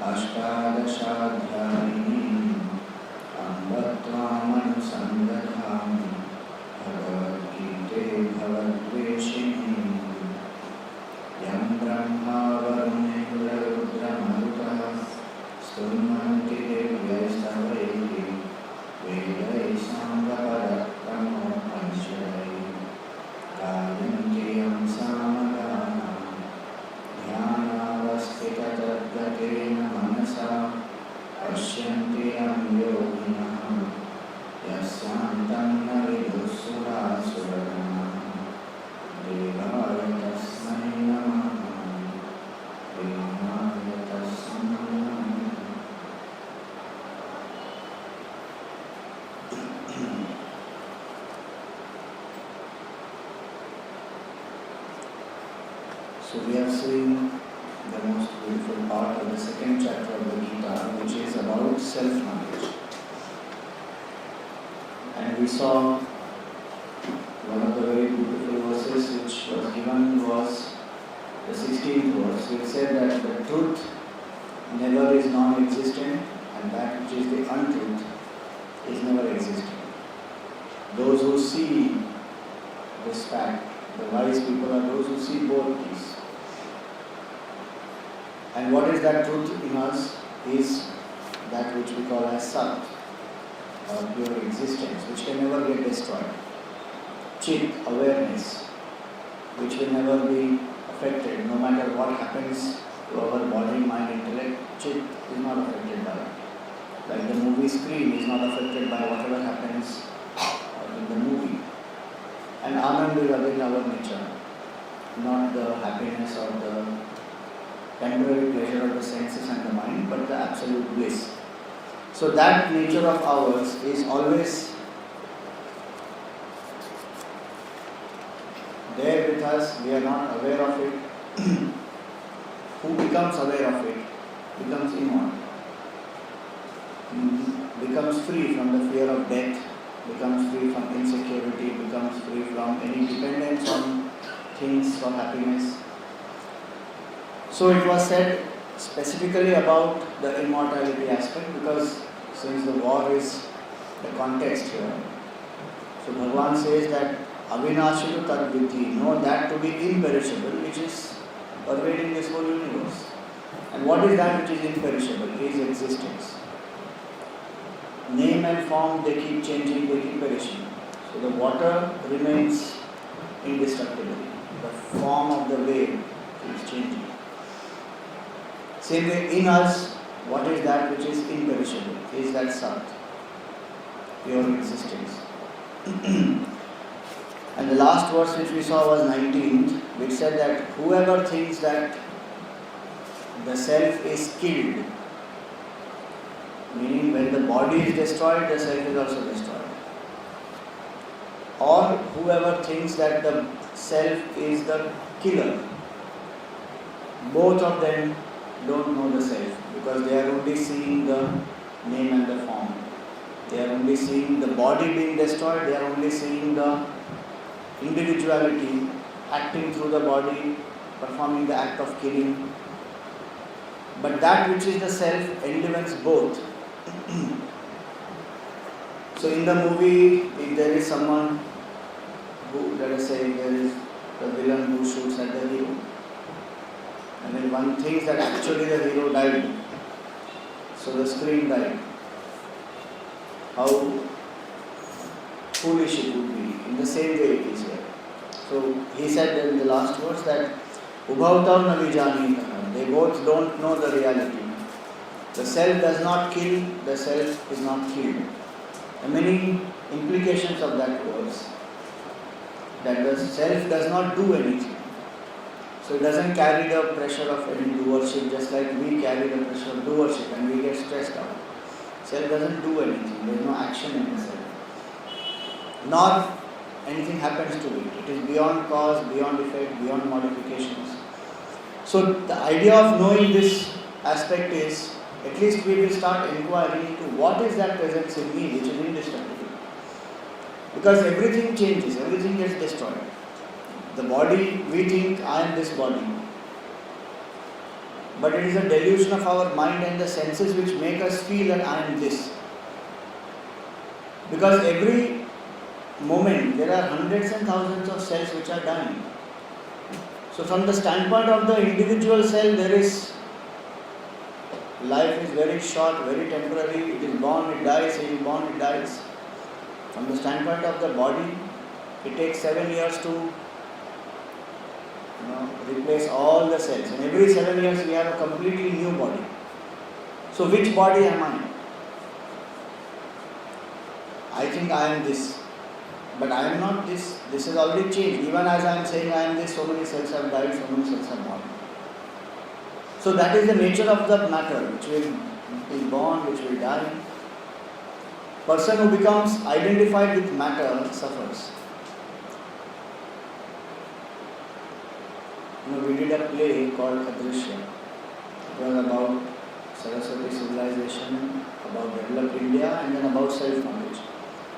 अष्टादशाध्यायिनीम् अम्बत्वामनुसन्दधामि भगवद्गीते भवद्वेषिणीम् यं ब्रह्मा वरुणेन्द्ररुद्रमरुतः स्तुन्वन्ति दिव्यैस्तवैः वेदैः साङ्गपदक्रमोपनिषदैः गायन्ति यं सामगानां ध्यानावस्थिततद्गतेन मनसा पश्यन्ति यं योगिनः यस्यान्तं न विदुःसुरासुरगणाः देवाय तस्मै नमः देवाय तस्मै नमः. So we have seen the most beautiful part of the second chapter of the Gita, which is about self-knowledge. And we saw one of the very beautiful verses which was given was the 16th verse, which said that the truth never is non-existent and that which is the untruth is never existent. Those who see this fact, the wise people, are those who see both these. And what is that truth in us is that which we call as Sat, or pure existence, which can never get destroyed. Chit, awareness, which will never be affected no matter what happens to our body, mind, intellect. Chit is not affected by it. Like the movie screen is not affected by whatever happens in the movie. And Anand is again our nature, not the happiness or the temporary pleasure of the senses and the mind, but the absolute bliss. So that nature of ours is always there with us. We are not aware of it. Who becomes aware of it becomes immortal, becomes free from the fear of death, becomes free from insecurity, becomes free from any dependence on things for happiness. So it was said specifically about the immortality aspect, because since the war is the context here, so Bhagavan says that Avinashitu tad vidhi, know that to be imperishable, which is pervading this whole universe. And what is that which is imperishable? It is existence. Name and form, they keep changing, they keep perishing. So the water remains indestructible. The form of the wave keeps changing. Same way in us, what is that which is imperishable? Is that Sat, pure existence. And the last verse which we saw was 19th, which said that whoever thinks that the self is killed, meaning when the body is destroyed, the self is also destroyed. Or whoever thinks that the self is the killer, both of them don't know the self, because they are only seeing the name and the form. They are only seeing the body being destroyed, they are only seeing the individuality acting through the body, performing the act of killing. But that which is the self enlivens both. So in the movie, if there is someone who, let us say, there is the villain who shoots at the hero, and then one thinks that actually the hero died, so the screen died. How foolish it would be. In the same way it is here. So he said in the last verse that Ubhavtav na vijanitaha, they both don't know the reality. The self does not kill, the self is not killed. There are many implications of that verse. That the self does not do anything. So it doesn't carry the pressure of any doership, just like we carry the pressure of doership and we get stressed out. Self doesn't do anything, there is no action in the self. Nor anything happens to it. It is beyond cause, beyond effect, beyond modifications. So the idea of knowing this aspect is, at least we will start inquiring into what is that presence in me which is indestructible. Because everything changes, everything gets destroyed. The body, we think I am this body. but it is a delusion of our mind and the senses which make us feel that I am this. Because every moment there are hundreds and thousands of cells which are dying. So from the standpoint of the individual cell, there is life is very short, very temporary. It is born, it dies, it is born, it dies. From the standpoint of the body, it takes 7 years to replace all the cells. And every 7 years we have a completely new body. So which body am I? I think I am this. But I am not this. This has already changed. Even as I am saying I am this, so many cells have died, so many cells are born. So that is the nature of the matter, which will be born, which will die. Person who becomes identified with matter suffers. We did a play called Adrishya. It was about Saraswati civilization, about developed India, and then about self-knowledge.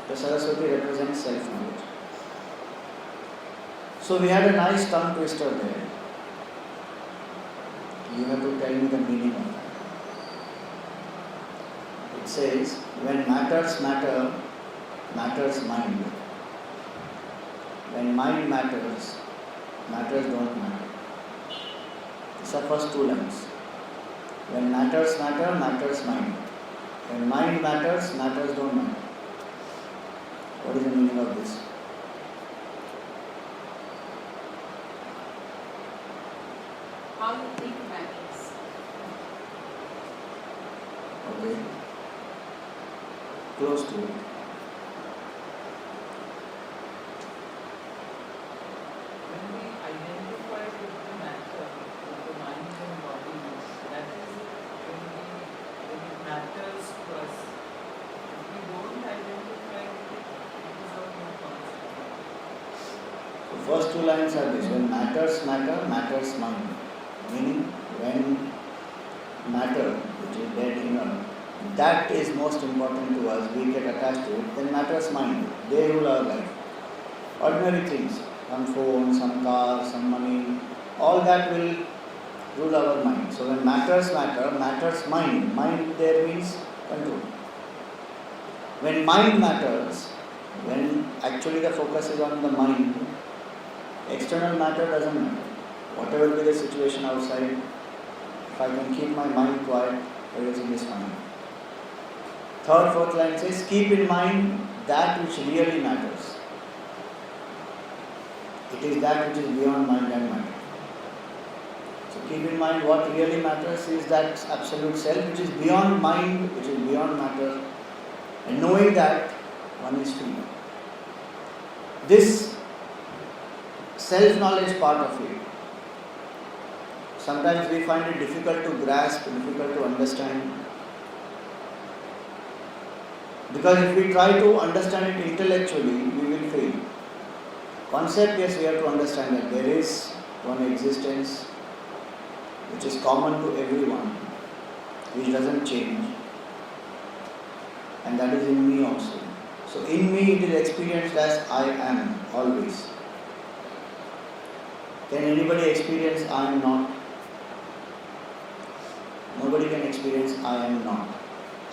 The Saraswati represents self-knowledge. So we had a nice tongue twister there. You have to tell me the meaning of that. It says, when matters matter, matters mind. When mind matters, matters don't matter. These are first two lines. When matters matter, matters mind. When mind matters, matters don't matter. What is the meaning of this? How you think matters. Okay. Close to it. When we identify with the matter, with the mind and body, that is when it matters to us. If we don't identify with it, it is of no consequence. So first two lines are this. When matters matter, matters mind. Meaning, when matter, which is dead inner, that is most important to us, we get attached to it, then matters mind. They rule our life. Ordinary things, some phone, some car, some money, all that will rule our mind. So when matters matter, matters mind. Mind there means control. When mind matters, when actually the focus is on the mind, external matter doesn't matter. Whatever be the situation outside, if I can keep my mind quiet, everything is fine. Third, fourth line says, keep in mind that which really matters. It is that which is beyond mind and matter. So keep in mind what really matters is that absolute self which is beyond mind, which is beyond matter, and knowing that one is free. This self-knowledge part of it, sometimes we find it difficult to grasp, difficult to understand. Because if we try to understand it intellectually, we will fail. Concept, yes, we have to understand that there is one existence which is common to everyone, which doesn't change, and that is in me also. So in me it is experienced as I am always. Can anybody experience I am not? Nobody can experience I am not.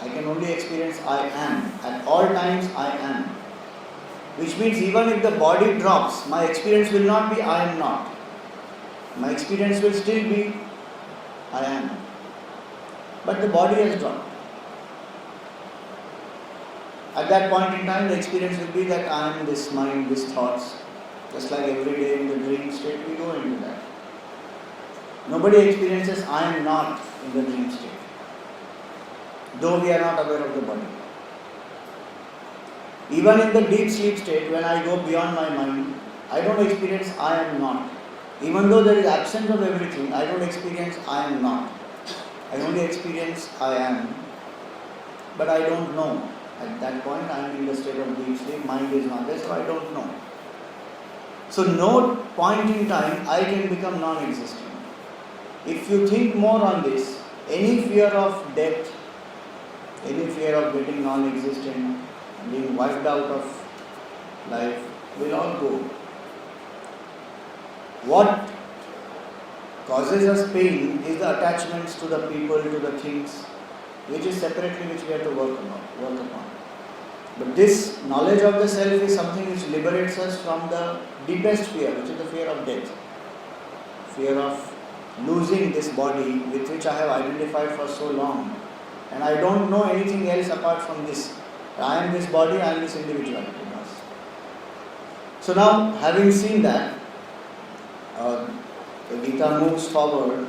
I can only experience I am. At all times I am. Which means even if the body drops, my experience will not be I am not. My experience will still be I am. But the body has dropped. At that point in time, the experience will be that I am this mind, these thoughts. Just like every day in the dream state, we go into that. Nobody experiences I am not in the dream state, though we are not aware of the body. Even in the deep sleep state, when I go beyond my mind, I don't experience I am not. Even though there is absence of everything, I don't experience I am not. I only experience I am. But I don't know. At that point, I am in the state of deep sleep, mind is not there, so I don't know. So no point in time I can become non-existent. If you think more on this, any fear of death, any fear of getting non-existent, being wiped out of life, will all go. What causes us pain is the attachments to the people, to the things, which is separately which we have to work upon. But this knowledge of the self is something which liberates us from the deepest fear, which is the fear of death. Fear of losing this body with which I have identified for so long. And I don't know anything else apart from this. I am this body, I am this individuality. So now, having seen that, the Gita moves forward.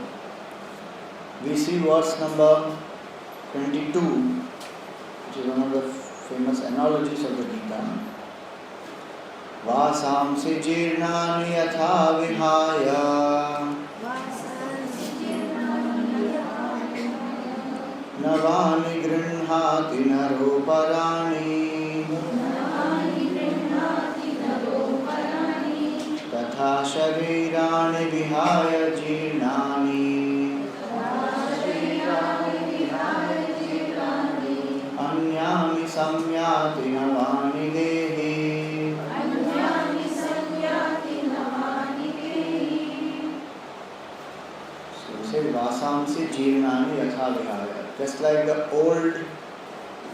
We see verse number 22, which is one of the famous analogies of the Gita. Vasamsi jirnani yatha vihaya navani grinhati naroparani तथा शरीराणि विहाय जीर्णानि अन्यानि संयाति नवानि देहि. So he said, Vasamsi jirnani yatha vihaya. Just like the old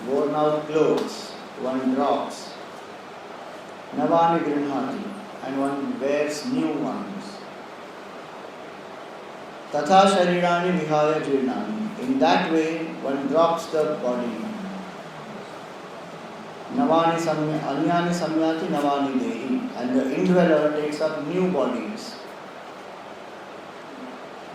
worn out clothes, one drops. Navani grinhati. And one wears new ones. Tatha sharirani vihaya jirnani. In that way, one drops the body. Navani anyani samyati navani dehi. And the indweller takes up new bodies.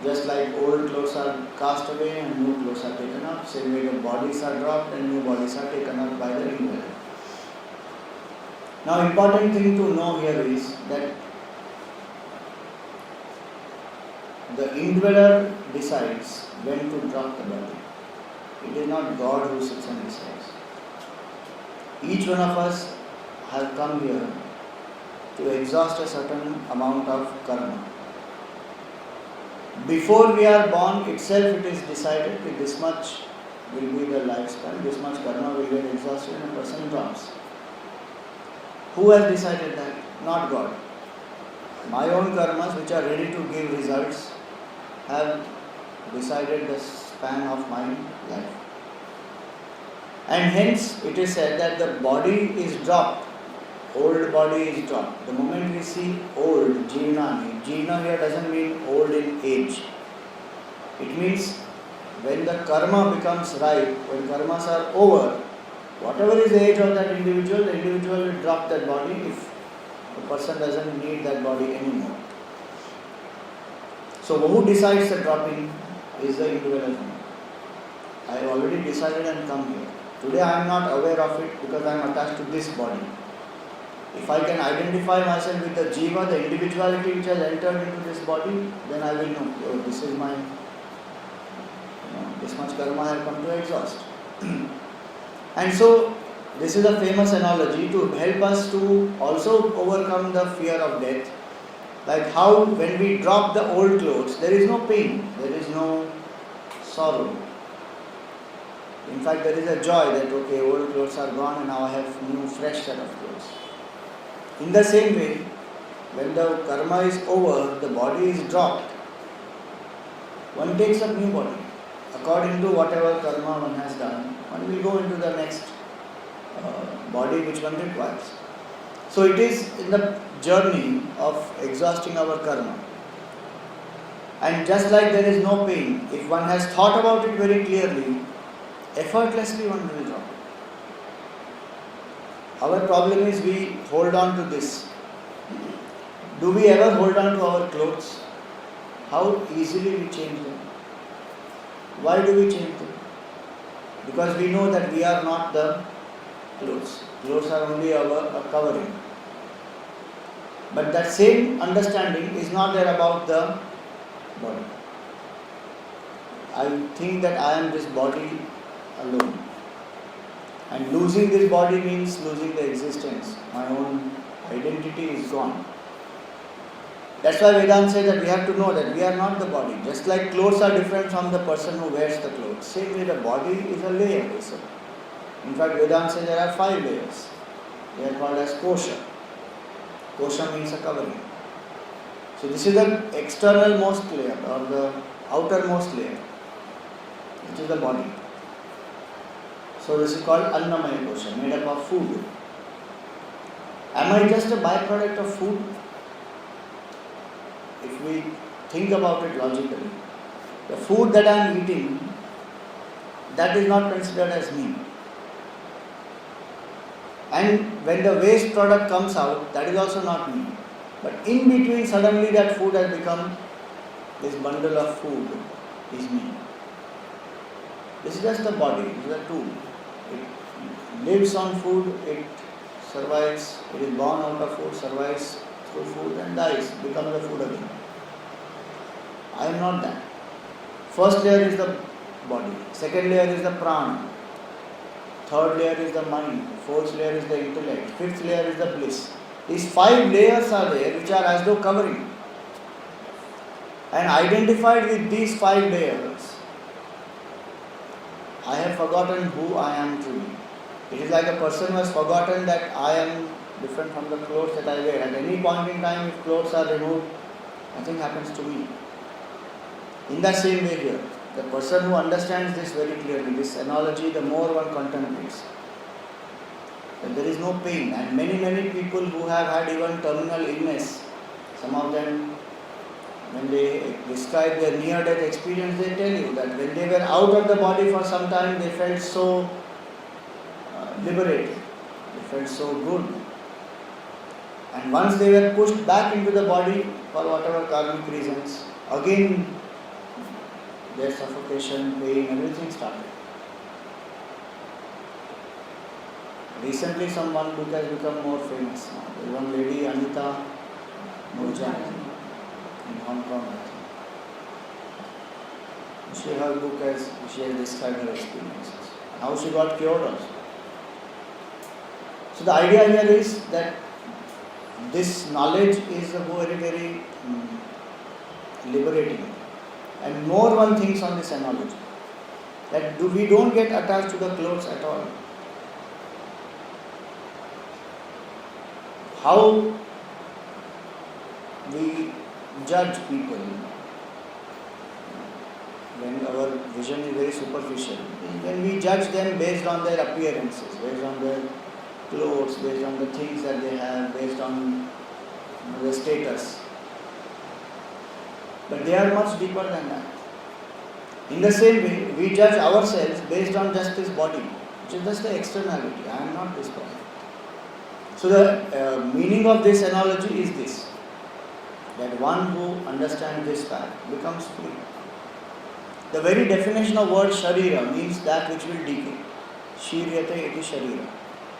Just like old clothes are cast away and new clothes are taken up, same way the bodies are dropped and new bodies are taken up by the indweller. Now, important thing to know here is that the indweller decides when to drop the body. It is not God who sits and decides. Each one of us have come here to exhaust a certain amount of karma. Before we are born itself, it is decided that this much will be the lifespan, this much karma will get exhausted and a person drops. Who has decided that? Not God. My own karmas, which are ready to give results, have decided the span of my life. And hence, it is said that the body is dropped. Old body is dropped. The moment we see old, jirnani, jirna here doesn't mean old in age. It means when the karma becomes ripe, when karmas are over, whatever is the age of that individual, the individual will drop that body if the person doesn't need that body anymore. So who decides the dropping is the individual. I have already decided and come here. Today I am not aware of it because I am attached to this body. If I can identify myself with the jiva, the individuality which has entered into this body, then I will know, oh, this is my, this much karma I have come to exhaust. And so, this is a famous analogy to help us to also overcome the fear of death. Like how when we drop the old clothes, there is no pain, there is no sorrow. In fact, there is a joy that, okay, old clothes are gone and now I have new fresh set of clothes. In the same way, when the karma is over, the body is dropped, one takes up new body. According to whatever karma one has done, one will go into the next body which one requires. So it is in the journey of exhausting our karma. And just like there is no pain, if one has thought about it very clearly, effortlessly one will drop it. Our problem is we hold on to this. Do we ever hold on to our clothes? How easily we change them? Why do we change them? Because we know that we are not the clothes. Clothes are only a covering. But that same understanding is not there about the body. I think that I am this body alone. And losing this body means losing the existence. My own identity is gone. That's why Vedanta says that we have to know that we are not the body. Just like clothes are different from the person who wears the clothes. Same way the body is a layer. In fact, Vedanta says there are 5 layers. They are called as kosha. Kosha means a covering. So this is the externalmost layer or the outermost layer, which is the body. So this is called Annamaya Kosha, made up of food. Am I just a byproduct of food? If we think about it logically, the food that I am eating, that is not considered as me. And when the waste product comes out, that is also not me. But in between, suddenly that food has become, this bundle of food is me. This is just a body, it is a tool. It lives on food, it survives, it is born out of food, survives through food and dies, becomes the food again. I am not that. First layer is the body, second layer is the prana, third layer is the mind, fourth layer is the intellect, fifth layer is the bliss. These 5 layers are there which are as though covering. And identified with these 5 layers, I have forgotten who I am truly. It is like a person who has forgotten that I am different from the clothes that I wear. At any point in time, if clothes are removed, nothing happens to me. In the same way here, the person who understands this very clearly, this analogy, the more one contemplates, that there is no pain. And many people who have had even terminal illness, some of them, when they describe their near-death experience, they tell you that when they were out of the body for some time, they felt so liberated, they felt so good. And once they were pushed back into the body for whatever karmic reasons, again their suffocation, pain, everything started. Recently some book has become more famous now. There is one lady, Anita Murjani, in Hong Kong, I think. She has described her experiences. How she got cured also. So the idea here is that this knowledge is very liberating. And more one thinks on this analogy, that we don't get attached to the clothes at all. How we judge people when our vision is very superficial, when we judge them based on their appearances, based on their clothes, based on the things that they have, based on their status. But they are much deeper than that. In the same way, we judge ourselves based on just this body, which is just the externality. I am not this body. So the meaning of this analogy is this, that one who understands this fact becomes free. The very definition of word sharira means that which will decay. Shiryate iti sharira.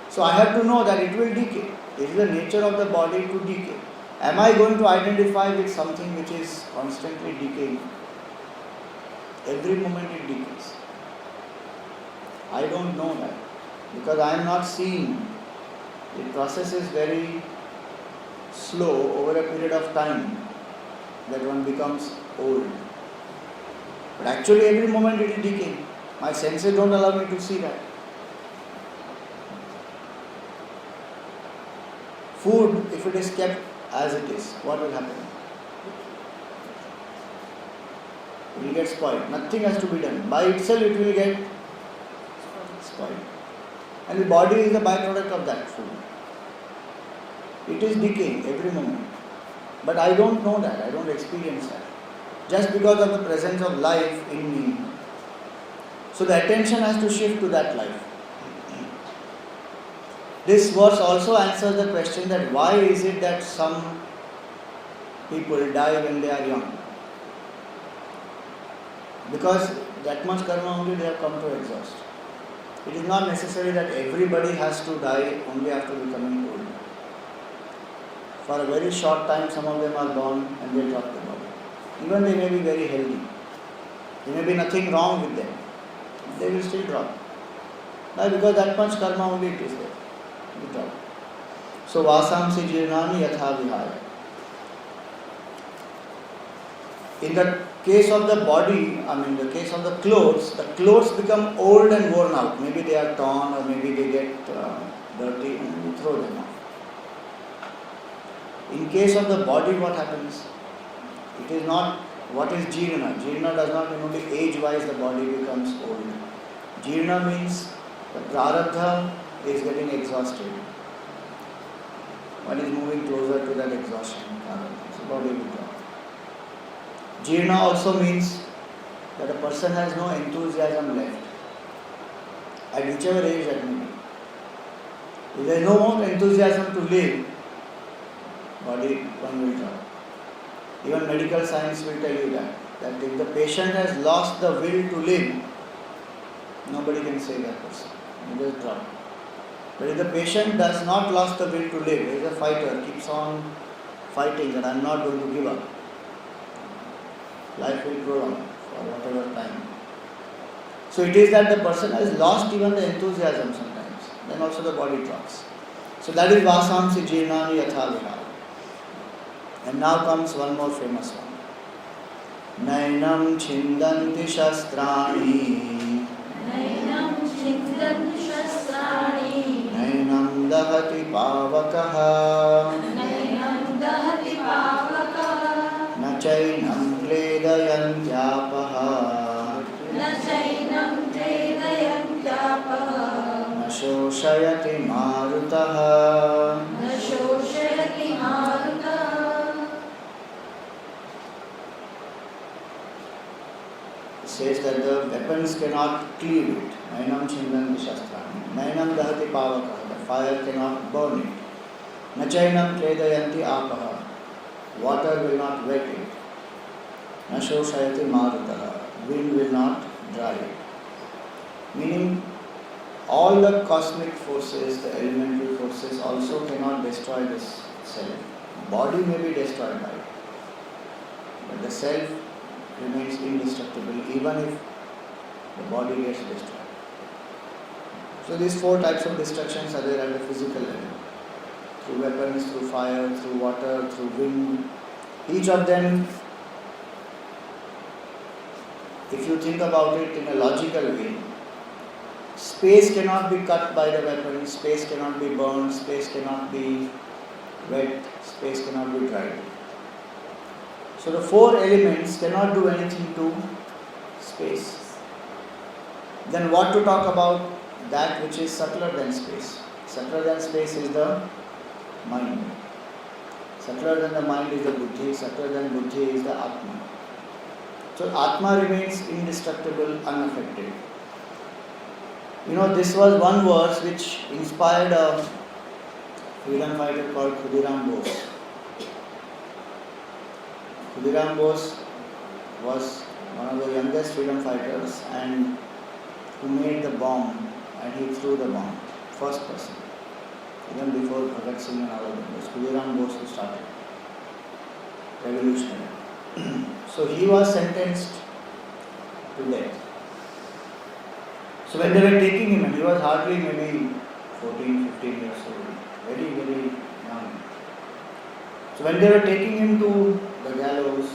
So I have to know that it will decay. It is the nature of the body to decay. Am I going to identify with something which is constantly decaying? Every moment it decays. I don't know that because I am not seeing. The process is very slow over a period of time that one becomes old. But actually every moment it is decaying. My senses don't allow me to see that. Food, if it is kept as it is, what will happen? It will get spoiled. Nothing has to be done. By itself it will get spoiled. And the body is the byproduct of that food. It is decaying every moment. But I don't know that. I don't experience that. Just because of the presence of life in me. So the attention has to shift to that life. This verse also answers the question that why is it that some people die when they are young? Because that much karma only they have come to exhaust. It is not necessary that everybody has to die only after becoming old. For a very short time, some of them are born and they drop the body. Even they may be very healthy. There may be nothing wrong with them. They will still drop. Why? Because that much karma only it is there. They drop. So vasamsi jirnani yatha vihaya. In the case of the body, the case of the clothes become old and worn out. Maybe they are torn or maybe they get dirty and we throw them off. In case of the body, what happens? It is not what is Jirna. Jirna does not mean only age-wise the body becomes old. Jirna means the prarabdha is getting exhausted. One is moving closer to that exhaustion. So body will drop. Jirna also means that a person has no enthusiasm left. At whichever age that may be. If there is no more enthusiasm to live, body one will drop. Even medical science will tell you that if the patient has lost the will to live, nobody can save that person. He just drop. But if the patient does not lost the will to live, he is a fighter, keeps on fighting that I am not going to give up, life will go on for whatever time. So it is that the person has lost even the enthusiasm sometimes. Then also the body drops. So that is Vasamsi Jirnani Yatha Vihara. And now comes one more famous one. Nainam Chindanti Shastrani. Nainam Chindanti Shastrani. Nainam Dahati Pavakaha. Nainam Dahati Pavakaha. Nachainam Kledayantyaapaha. Nachainam Tredayantyapaha. Nashoshayati Marutaha. Nashoshayati Marutaha. Says that the weapons cannot cleave it. Nainam Chindanti Shastrani. Nainam Dahati Pavakaha. The fire cannot burn it. Nachainam Kledayanti Apaha. Water will not wet it. Nashoshayati Marutaha. Wind will not dry it. Meaning, all the cosmic forces, the elemental forces also cannot destroy this self. Body may be destroyed by it, but the self remains indestructible even if the body gets destroyed. So these four types of destructions are there at the physical level. Through weapons, through fire, through water, through wind. Each of them, if you think about it in a logical way, space cannot be cut by the weapon, space cannot be burned, space cannot be wet, space cannot be dried. So the four elements cannot do anything to space. Then what to talk about that which is subtler than space? Subtler than space is the mind. Subtler than the mind is the buddhi, subtler than buddhi is the atma. So atma remains indestructible, unaffected. You know, this was one verse which inspired a freedom fighter called Khudiram Bose. Khudiram Bose was one of the youngest freedom fighters and who made the bomb and he threw the bomb. First person. Even before Bhagat Singh and all of them. It was Khudiram Bose who started. Revolutionary. So he was sentenced to death. So when they were taking him, and he was hardly maybe 14, 15 years old, very, very young. So when they were taking him to the gallows,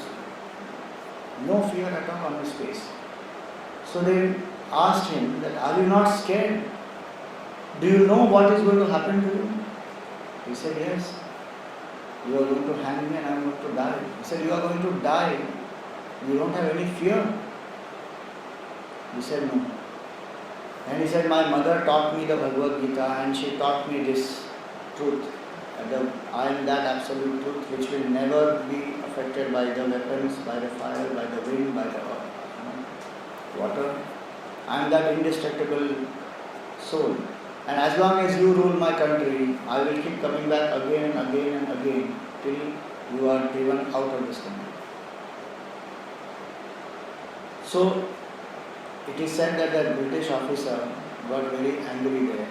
no fear at all on his face. So they asked him that, are you not scared? Do you know what is going to happen to you? He said, yes. You are going to hang me and I am going to die. He said, you are going to die. You don't have any fear. He said, no. And he said, my mother taught me the Bhagavad Gita and she taught me this truth. I am that absolute truth which will never be affected by the weapons, by the fire, by the wind, by the water. I am that indestructible soul. And as long as you rule my country, I will keep coming back again and again and again till you are driven out of this country. So, it is said that the British officer got very angry there.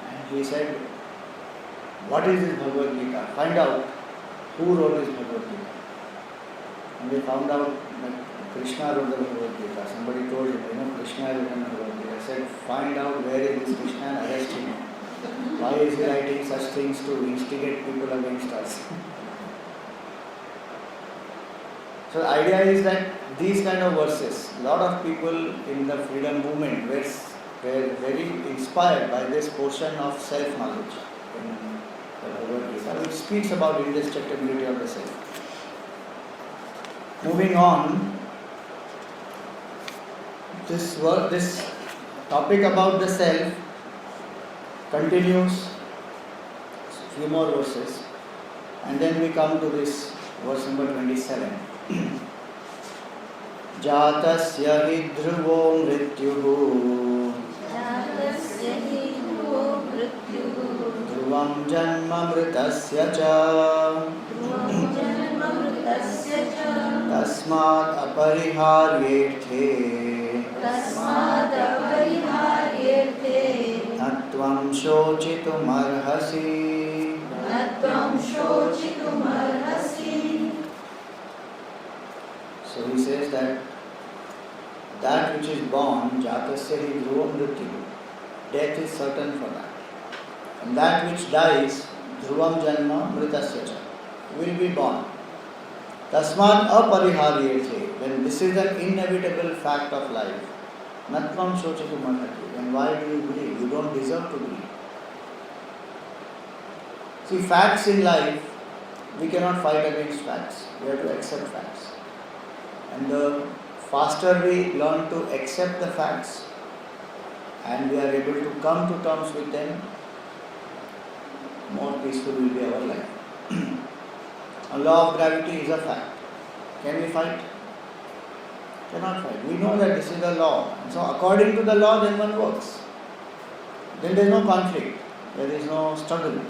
And he said, what is this Bhagavad Gita? Find out who wrote this Bhagavad Gita. And they found out that Krishna wrote the Bhagavad Gita. Somebody told him, Krishna has written the Bhagavad Gita. I said, find out where is this Krishna and arrest him. Why is he writing such things to instigate people against us? So the idea is that these kind of verses, a lot of people in the freedom movement were very inspired by this portion of self-knowledge in the Bhagavad Gita, which speaks about indestructibility of the self. Moving on, this topic about the self continues few more verses, and then we come to this verse number 27. Jatasya hi dhruvo mrityuh जातस्य हि ध्रुवो मृत्युः dhruvam janma mritasya cha ध्रुवं जन्ममृतस्य च tasmat apariharyerthe तस्मादपरिहार्येऽर्थे natvam shocitumarhasi. न त्वं शोचितुमर्हसि. So he says that which is born, jatasya hi dhruvam mrityuh, death is certain for that. And that which dies, dhruvam janma mritasya cha, will be born. Tasmat apariharyerthe, when this is an inevitable fact of life, natvam shocitumarhati, then why do you grieve? You don't deserve to grieve. See, facts in life, we cannot fight against facts. We have to accept facts. And the faster we learn to accept the facts and we are able to come to terms with them, more peaceful will be our life. A law of gravity is a fact. Can we fight? Cannot fight. We know that this is the law. And so according to the law, then one works. Then there is no conflict. There is no struggle.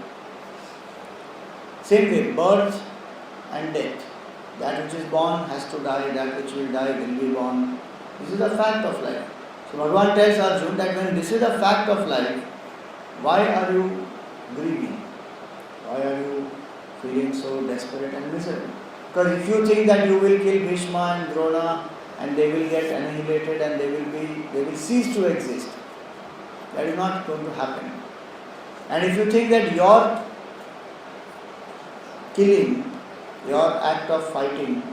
Same way, birth and death. That which is born has to die, that which will die will be born. This is a fact of life. So Bhagavan tells Arjuna that when this is a fact of life, why are you grieving? Why are you feeling so desperate and miserable? Because if you think that you will kill Bhishma and Drona and they will get annihilated and they will cease to exist, that is not going to happen. And if you think that your killing, your act of fighting,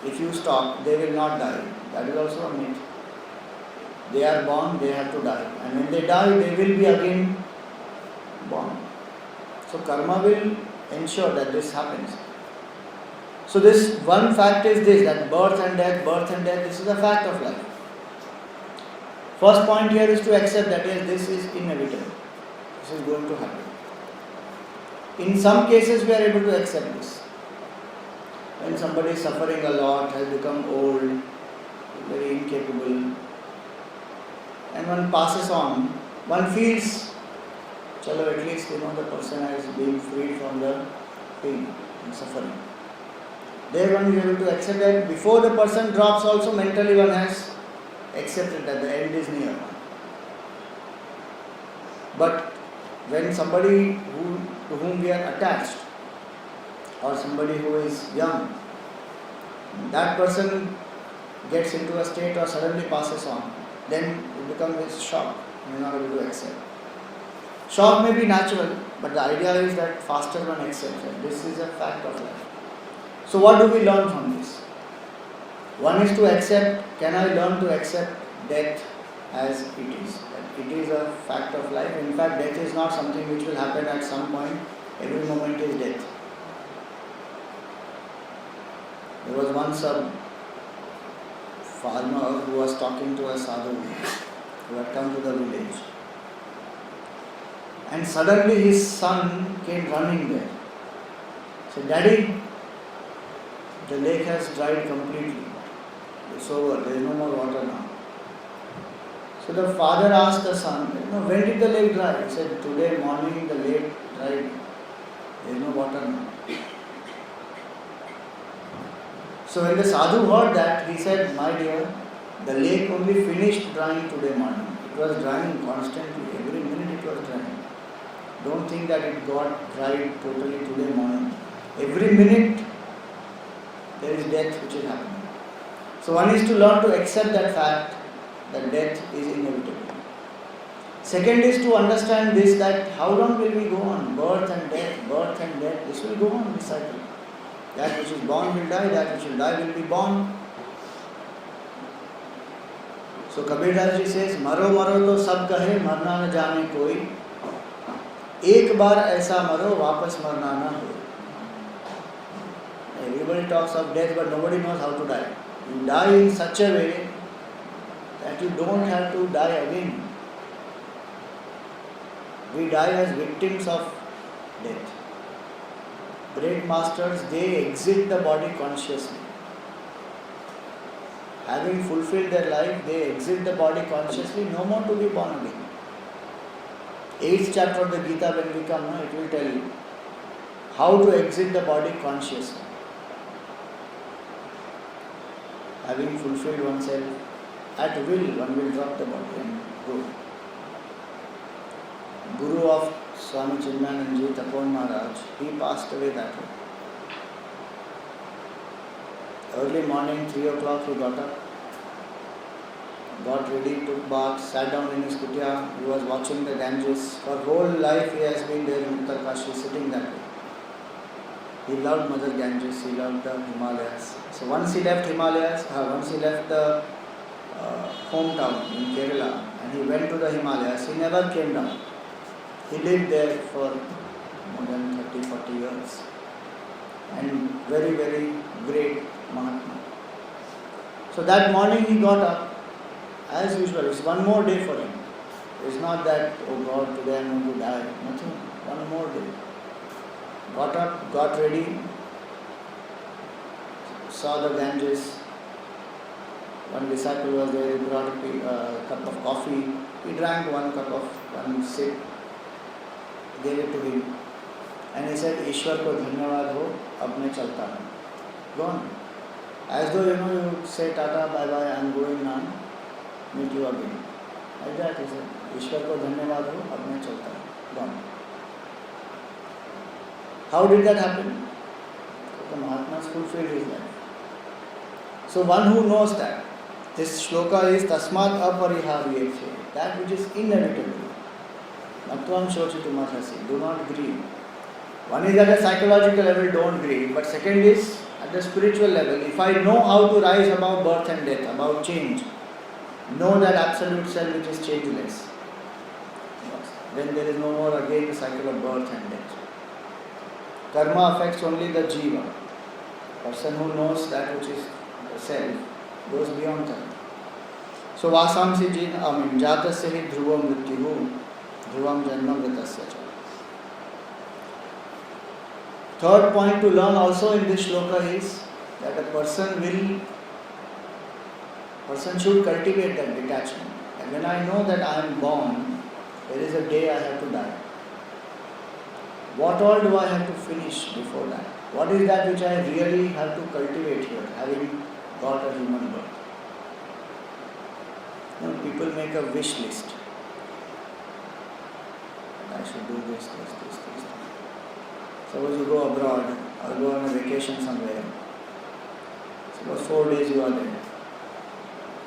if you stop, they will not die. That is also a myth. They are born, they have to die. And when they die, they will be again born. So karma will ensure that this happens. So this one fact is this, that birth and death, this is a fact of life. First point here is to accept that yes, this is inevitable. This is going to happen. In some cases, we are able to accept this. When somebody is suffering a lot, has become old, very incapable, and one passes on, one feels, chalo, at least the person has been freed from the pain and suffering. There one is able to accept that before the person drops also mentally one has accepted that the end is near. But when somebody to whom we are attached, or somebody who is young, that person gets into a state or suddenly passes on, then it becomes a shock. We are not able to accept. Shock may be natural, but the idea is that faster one accepts that this is a fact of life. So what do we learn from this? One is to accept, can I learn to accept death as it is? That it is a fact of life. In fact, death is not something which will happen at some point. Every moment is death. There was once a farmer who was talking to a sadhu who had come to the village. And suddenly his son came running there. He said, Daddy, the lake has dried completely. It's over, there is no more water now. So the father asked the son, when did the lake dry? He said, today morning the lake dried. There is no water now. So when the sadhu heard that, he said, my dear, the lake only finished drying today morning. It was drying constantly. Every minute it was drying. Don't think that it got dried totally today morning. Every minute there is death which is happening. So one is to learn to accept that fact that death is inevitable. Second is to understand this, that how long will we go on? Birth and death, this will go on, this cycle. That which is born will die, that which will die will be born. So Kabir Das ji says, Maro maro to sab kahe, marna na jane koi. Ek baar aisa maro, वापस मरना ना हो. Everybody talks of death, but nobody knows how to die. You die in such a way that you don't have to die again. We die as victims of death. Great masters, they exit the body consciously. Having fulfilled their life, they exit the body consciously, no more to be born again. 8th chapter of the Geeta, when we come, it will tell you how to exit the body consciously. Having fulfilled oneself, at will, one will drop the body and go. Guru of Swami Chinmayananji, Tapon Maharaj, he passed away that way. Early morning, 3 o'clock, he got up, got ready, took bath, sat down in his kutia. He was watching the Ganges. For whole life, he has been there in Uttarkashi, sitting that way. He loved Mother Ganges, he loved the Himalayas. So once he left Himalayas, once he left the hometown in Kerala, and he went to the Himalayas, he never came down. He lived there for more than 30-40 years. And very, very great Mahatma. So that morning he got up, as usual. It's one more day for him. It's not that, oh God, today I'm going to die. Nothing. One more day. Got up, got ready, saw the Ganges. One disciple was there, he brought a cup of coffee. He drank one sip, gave it to him. And he said, Ishwar ko dhanyavad ho, ab main chalta hu. Gone. As though you say Tata, bye bye, I am going now, meet you again. Like that he said, Ishwar ko dhanyavad ho, ab main chalta hu. Gone. How did that happen? The Mahatmas fulfilled his life. So one who knows that, this shloka is tasmat apariharyate, that which is inevitable. Natvam shochitum arhasi, do not grieve. One is at a psychological level, don't grieve. But second is at the spiritual level. If I know how to rise above birth and death, about change, know that absolute self which is changeless, then there is no more again the cycle of birth and death. Karma affects only the jiva. Person who knows that which is the self goes beyond karma. So vasamsi jatasya hi dhruvam mrityuhu dhruvam janma mritasya cha. Third point to learn also in this shloka is that a person should cultivate that detachment. And when I know that I am born, there is a day I have to die. What all do I have to finish before that? What is that which I really have to cultivate here, having got a human birth? People make a wish list. I should do this. Suppose you go abroad or go on a vacation somewhere. Suppose 4 days you are there.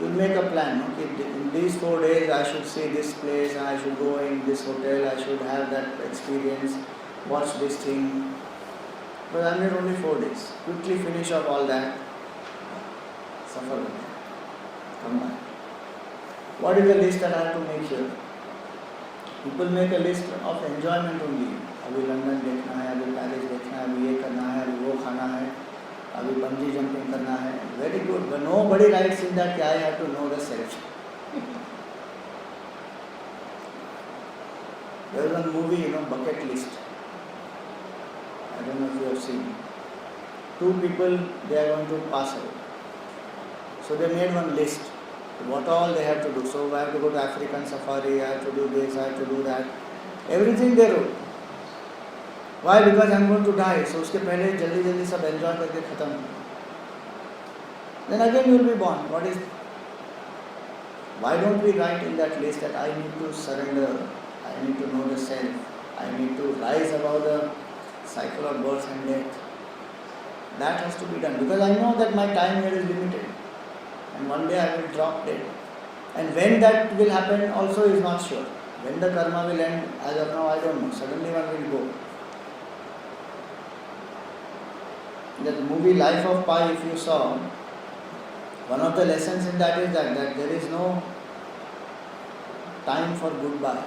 You make a plan. Okay, in these 4 days I should see this place, I should go in this hotel, I should have that experience, watch this thing. But I'm here only 4 days. Quickly finish up all that. Suffer with it. Come back. What is the list that I have to make here? People make a list of enjoyment only. अभी London देखना है, अभी Paris देखना है, अभी ये करना है, अभी वो खाना है, अभी बंजी जंपिंग करना है. Very good, but nobody writes in that I have to know the self. There is one movie, bucket list. I don't know if you have seen. 2 people, they are going to pass away. So they made one list. What all they have to do. So I have to go to African safari, I have to do this, I have to do that. Everything they wrote. Why? Because I am going to die. So उसके पहले जल्दी सब enjoy करके खत्म. Then again you will be born. What is? Why don't we write in that list that I need to surrender, I need to know the self, I need to rise above the cycle of birth and death. That has to be done because I know that my time here is limited. And one day I will drop dead. And when that will happen also is not sure. When the karma will end, as of now I don't know. Suddenly one will go. That movie Life of Pi, if you saw, one of the lessons in that is that there is no time for goodbye.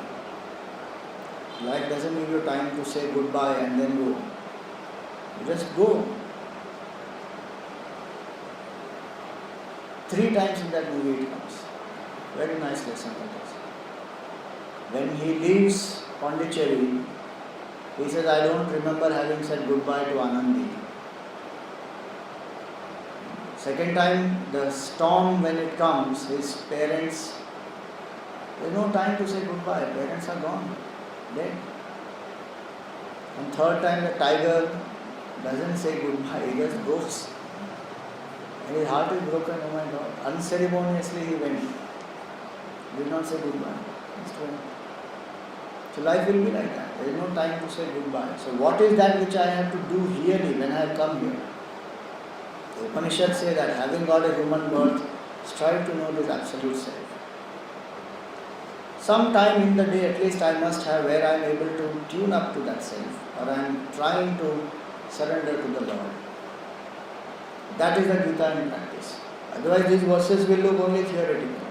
Life doesn't give you time to say goodbye and then go. You just go. 3 times in that movie it comes. Very nice lesson that is. When he leaves Pondicherry, he says, I don't remember having said goodbye to Anandi. Second time, the storm when it comes, his parents, there's no time to say goodbye. Parents are gone, dead. And third time, the tiger doesn't say goodbye, he just goes. And his heart is broken, oh my God. Unceremoniously he went. Did not say goodbye. Just went. So life will be like that. There is no time to say goodbye. So what is that which I have to do really when I have come here? The Upanishads say that having got a human birth, strive to know this absolute self. Some time in the day at least I must have where I am able to tune up to that self, or I am trying to surrender to the Lord. That is the Gita in practice. Otherwise these verses will look only theoretical.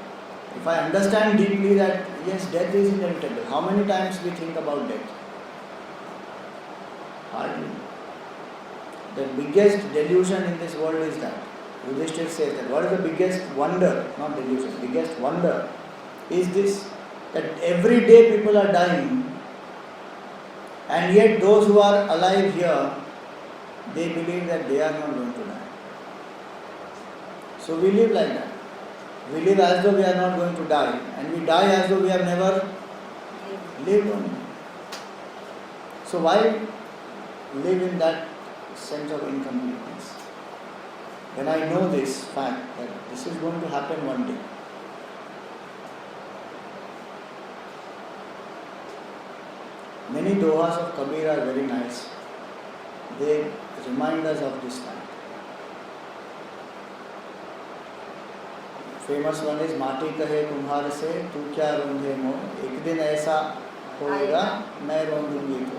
If I understand deeply that yes, death is inevitable, how many times we think about death? Hardly. The biggest delusion in this world is that. Yudhishthira says that what is the biggest wonder, not delusion, biggest wonder is this, that every day people are dying, and yet those who are alive here, they believe that they are not going to die. So we live like that. We live as though we are not going to die, and we die as though we have never lived on. So why live in that sense of incompleteness? When I know this fact that this is going to happen one day. Many dohas of Kabir are very nice. They remind us of this fact. Famous one is माटी कहे कुम्हार से तू क्या रोंदे मो एक दिन ऐसा होएगा मैं रोंदूंगी तो.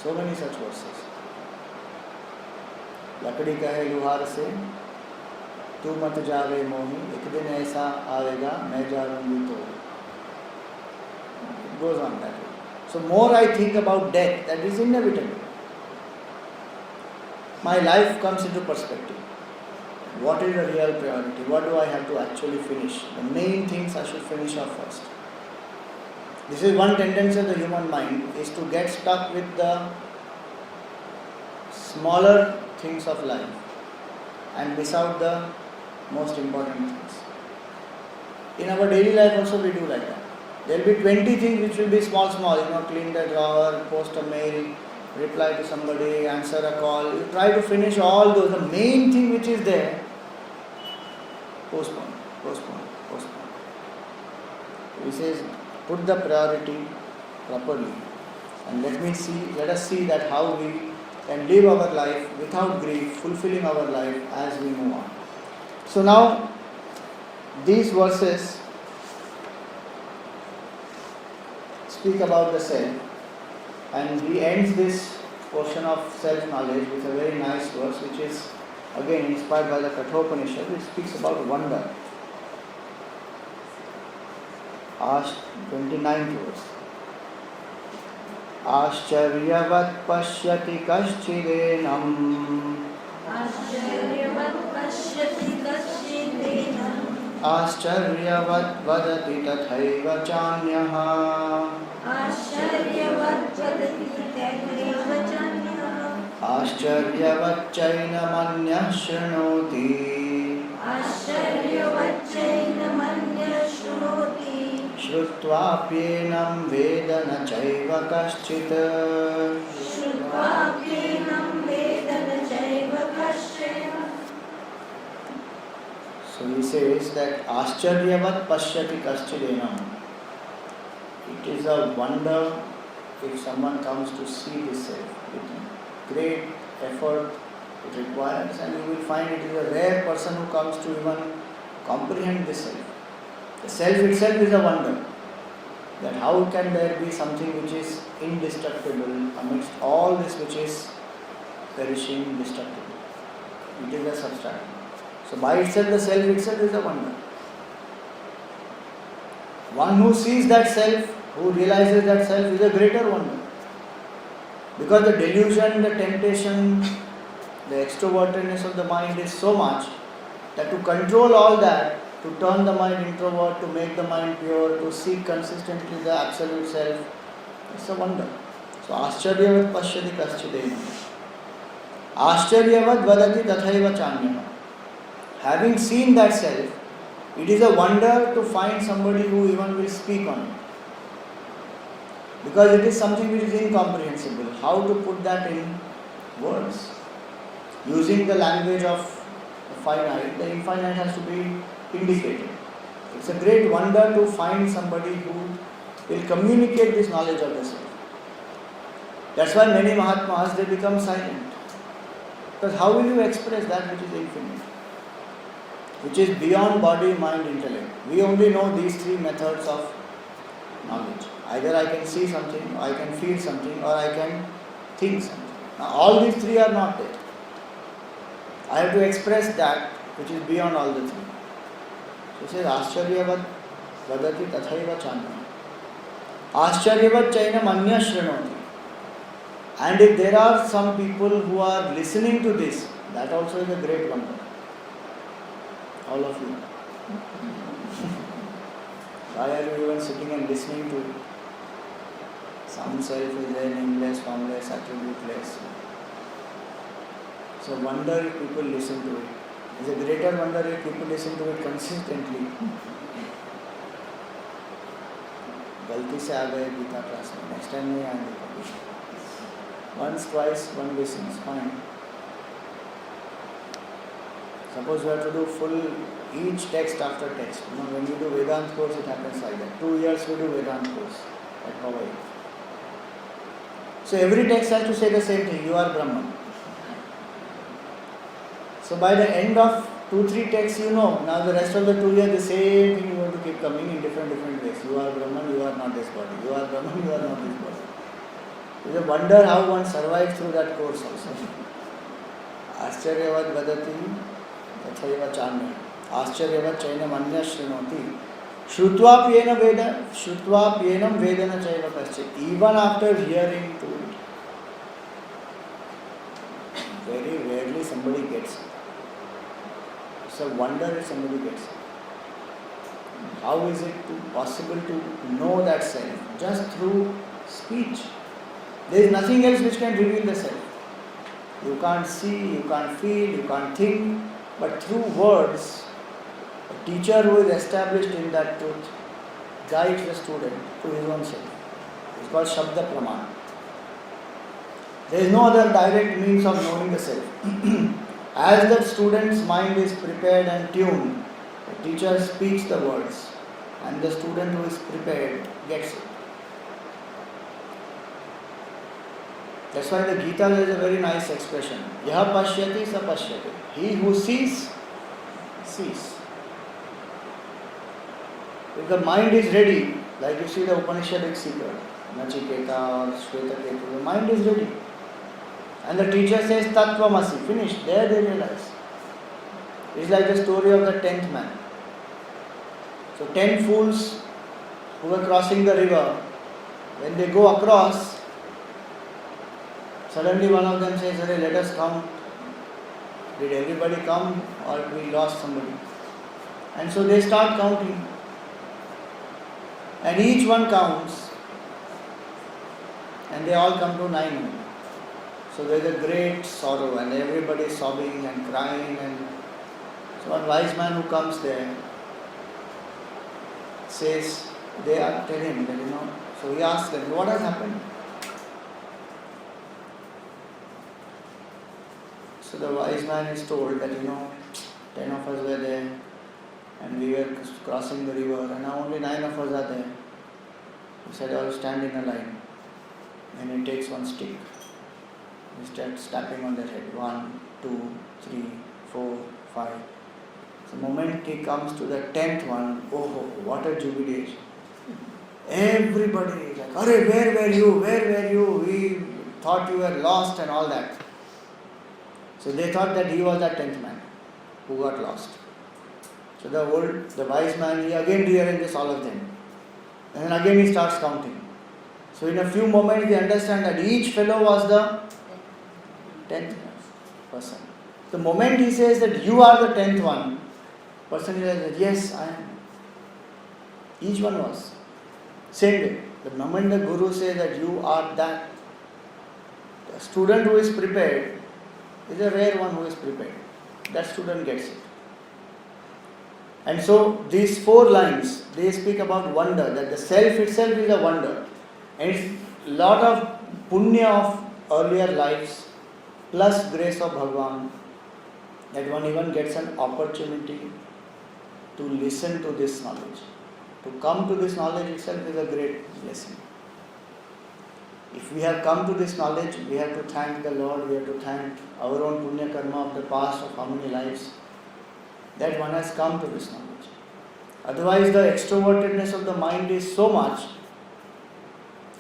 So many such verses. लकड़ी कहे लुहार से तू मत जावे मोही एक दिन ऐसा आएगा मैं जाऊंगी तो. It goes on that way. So more I think about death, that is inevitable. My life comes into perspective. What is the real priority? What do I have to actually finish? The main things I should finish off first. This is one tendency of the human mind, is to get stuck with the smaller things of life and miss out the most important things. In our daily life also we do like that. There will be 20 things which will be small, clean the drawer, post a mail, reply to somebody, answer a call. You try to finish all those. The main thing which is there, postpone. He says, put the priority properly. And let us see that how we can live our life without grief, fulfilling our life as we move on. So now, these verses speak about the self, and he ends this portion of self-knowledge with a very nice verse which is again inspired by the Kathopanishad, which speaks about wonder. 29th verse. Ascharyavat pashyati kaschidенам आश्चर्यवत् पश्यति कश्चिदेनम् आश्चर्यवत् वदति तथैव चान्यः आश्चर्यवत् वदति तथैव चान्यः आश्चर्यवच्चैनमन्यः शृणोति आश्चर्यवच्चैनमन्यः शृणोति श्रुत्वाप्येनं वेद न चैव कश्चित् श्रुत्वाप्येनं वेद न चैव कश्चित्. So he says that Ascharyavat pashyati kaschidенam. It is a wonder if someone comes to see this self. With great effort it requires, and you will find it is a rare person who comes to even comprehend this self. The self itself is a wonder. That how can there be something which is indestructible amidst all this which is perishing, destructible. It is a substratum. So by itself, the self itself is a wonder. One who sees that self, who realizes that self, is a greater wonder. Because the delusion, the temptation, the extrovertedness of the mind is so much that to control all that, to turn the mind introvert, to make the mind pure, to seek consistently the absolute self, it's a wonder. So Ascharyavat pashyati kaschidena. Ascharyavat vadati tathaiva chanyana. Having seen that self, it is a wonder to find somebody who even will speak on it. Because it is something which is incomprehensible. How to put that in words? Using the language of the finite, the infinite has to be indicated. It's a great wonder to find somebody who will communicate this knowledge of the self. That's why many Mahatmas, they become silent. Because how will you express that which is infinite? Which is beyond body, mind, intellect. We only know these three methods of knowledge. Either I can see something, or I can feel something, or I can think something. Now all these three are not there. I have to express that which is beyond all the three. So it says, Ascharyavat vadati tathaiva chanya. Ascharyavat chainam anya shrinoti. And if there are some people who are listening to this, that also is a great wonder. All of you. Why are you even sitting and listening to it? Some self is there, nameless, formless, attributeless. So wonder if people listen to it. It's a greater wonder if people listen to it consistently. गलती से आ गए Gita class में, next time नहीं आएंगे कभी. Once, twice, one listens, fine. Suppose you have to do full each text after text. When you do Vedanta course, it happens like that. 2 years we do Vedanta course at Hawaii. So every text has to say the same thing. You are Brahman. So by the end of 2-3 texts, you know. Now the rest of the 2 years, the same thing you want to keep coming in different ways. You are Brahman, you are not this body. You are Brahman, you are not this body. It's a wonder how one survives through that course also. Ascharyavat vadati tathaiva chanya. Ascharyavat chainam anya shrinoti. Shrutva pyenam vedana chaiva kaschit. Even after hearing to it, very rarely somebody gets it. It's a wonder if somebody gets it. How is it possible to know that self? Just through speech. There is nothing else which can reveal the self. You can't see, you can't feel, you can't think, but through words, a teacher who is established in that truth guides the student to his own self. It's called Shabda Praman. There is no other direct means of knowing the self. As the student's mind is prepared and tuned, the teacher speaks the words, and the student who is prepared gets it. That's why in the Geeta there is a very nice expression. Yaha pashyati sa pashyati. He who sees, sees. If the mind is ready, like you see the Upanishadic seeker, Nachiketa or Shvetaketu, the mind is ready. And the teacher says, Tattvamasi, finished. There they realize. It's like the story of the 10th man. So 10 fools who were crossing the river, when they go across, suddenly one of them says, let us count. Did everybody come or we lost somebody? And so they start counting. And each one counts. And they all come to 9. So there is a great sorrow and everybody is sobbing and crying. And so one wise man who comes there says, they are telling him that, so he asks them, what has happened? So the wise man is told that, 10 of us were there and we were crossing the river and now only 9 of us are there. He said, all stand in a line. And he takes one stick. He starts tapping on their head. 1, 2, 3, 4, 5. The moment he comes to the 10th one, oh, what a jubilation. Everybody is like, Arey, where were you? Where were you? We thought you were lost and all that. So they thought that he was that 10th man who got lost. So the wise man, he again rearranges all of them. And then again he starts counting. So in a few moments they understand that each fellow was the 10th person. The moment he says that you are the 10th one, Person realizes, yes, I am. Each one was. Same way. The moment the Guru says that you are that, the student who is prepared is a rare one who is prepared. That student gets it. And so these 4 lines, they speak about wonder, that the self itself is a wonder. And it's a lot of punya of earlier lives plus grace of Bhagavan, that one even gets an opportunity to listen to this knowledge. To come to this knowledge itself is a great blessing. If we have come to this knowledge, we have to thank the Lord, we have to thank our own punya karma of the past of how many lives, that one has come to this knowledge. Otherwise, the extrovertedness of the mind is so much,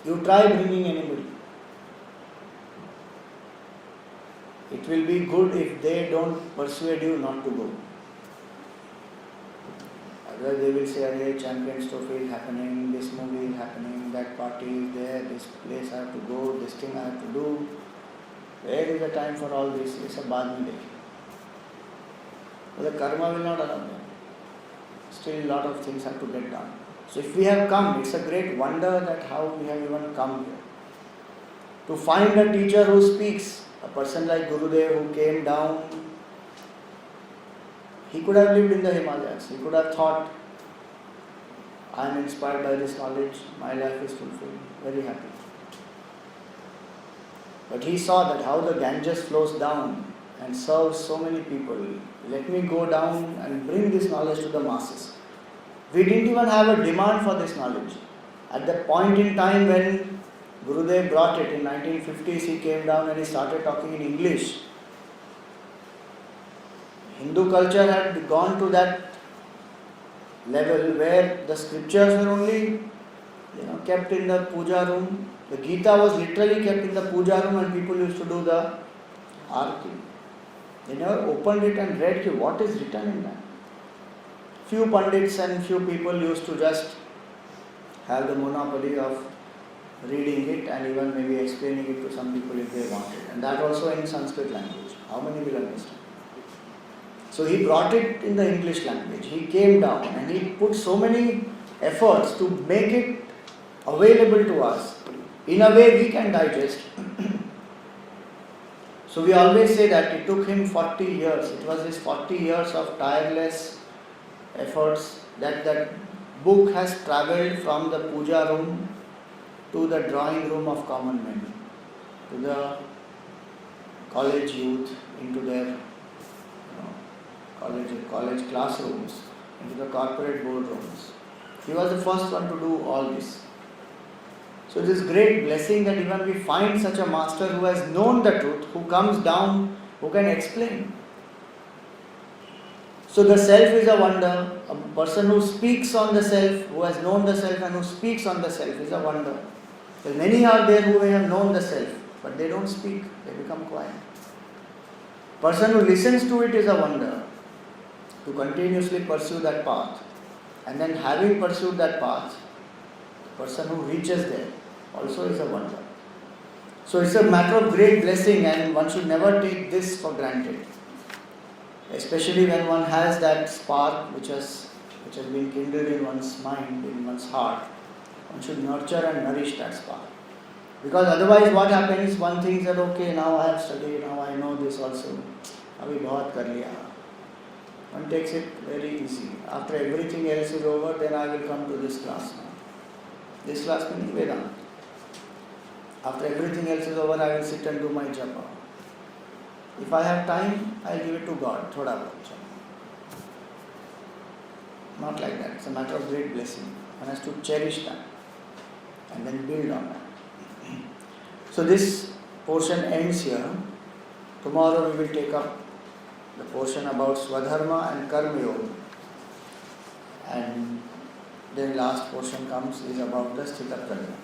you try bringing anybody. It will be good if they don't persuade you not to go. Otherwise they will say, "Arey, Champions Trophy is happening, this movie is happening, that party is there, this place I have to go, this thing I have to do. Where is the time for all this? It's a baad mein dekhe." The karma will not allow them. Still a lot of things have to get done. So if we have come, it's a great wonder that how we have even come here. To find a teacher who speaks, a person like Gurudev who came down, he could have lived in the Himalayas. He could have thought, I am inspired by this knowledge, my life is fulfilled, very happy. But he saw that how the Ganges flows down and serves so many people. Let me go down and bring this knowledge to the masses. We didn't even have a demand for this knowledge. At the point in time when Gurudev brought it in 1950s, he came down and he started talking in English. Hindu culture had gone to that level where the scriptures were only kept in the puja room. The Geeta was literally kept in the puja room and people used to do the arati. They never opened it and read what is written in that. Few pandits and few people used to just have the monopoly of reading it and even maybe explaining it to some people if they wanted. And that also in Sanskrit language. How many will understand? So he brought it in the English language. He came down and he put so many efforts to make it available to us in a way we can digest. So we always say that it took him 40 years. It was his 40 years of tireless efforts that book has travelled from the puja room to the drawing room of common men, to the college youth, into their college classrooms, into the corporate boardrooms. He was the first one to do all this. So it is great blessing that even we find such a master who has known the truth, who comes down, who can explain. So the self is a wonder. A person who speaks on the self, who has known the self and who speaks on the self is a wonder. Well, many are there who may have known the self, but they don't speak, they become quiet. Person who listens to it is a wonder. To continuously pursue that path. And then having pursued that path, the person who reaches there also is a wonder. So it's a matter of great blessing and one should never take this for granted. Especially when one has that spark which has been kindled in one's mind, in one's heart. One should nurture and nourish that spark. Because otherwise what happens, one thinks that okay, now I have studied, now I know this also. Abhi bahut kar liya. One takes it very easy. After everything else is over, then I will come to this class now. This class means Vedanta. After everything else is over, I will sit and do my japa. If I have time, I will give it to God. Thoda bahut. Not like that. It's a matter of great blessing. One has to cherish that and then build on that. So this portion ends here. Tomorrow we will take up the portion about Swadharma and Karma Yoga. And then last portion comes is about the Sthita Prajna.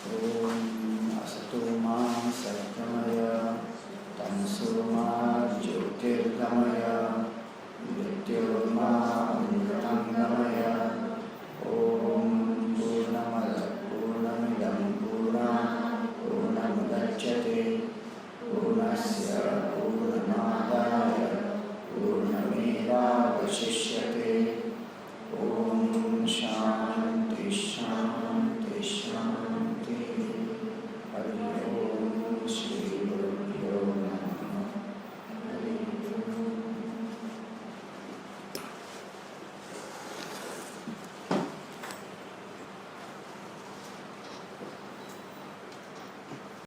Om Asato Ma Satgamaya Tamso Ma Jyotirgamaya Mrityo Ma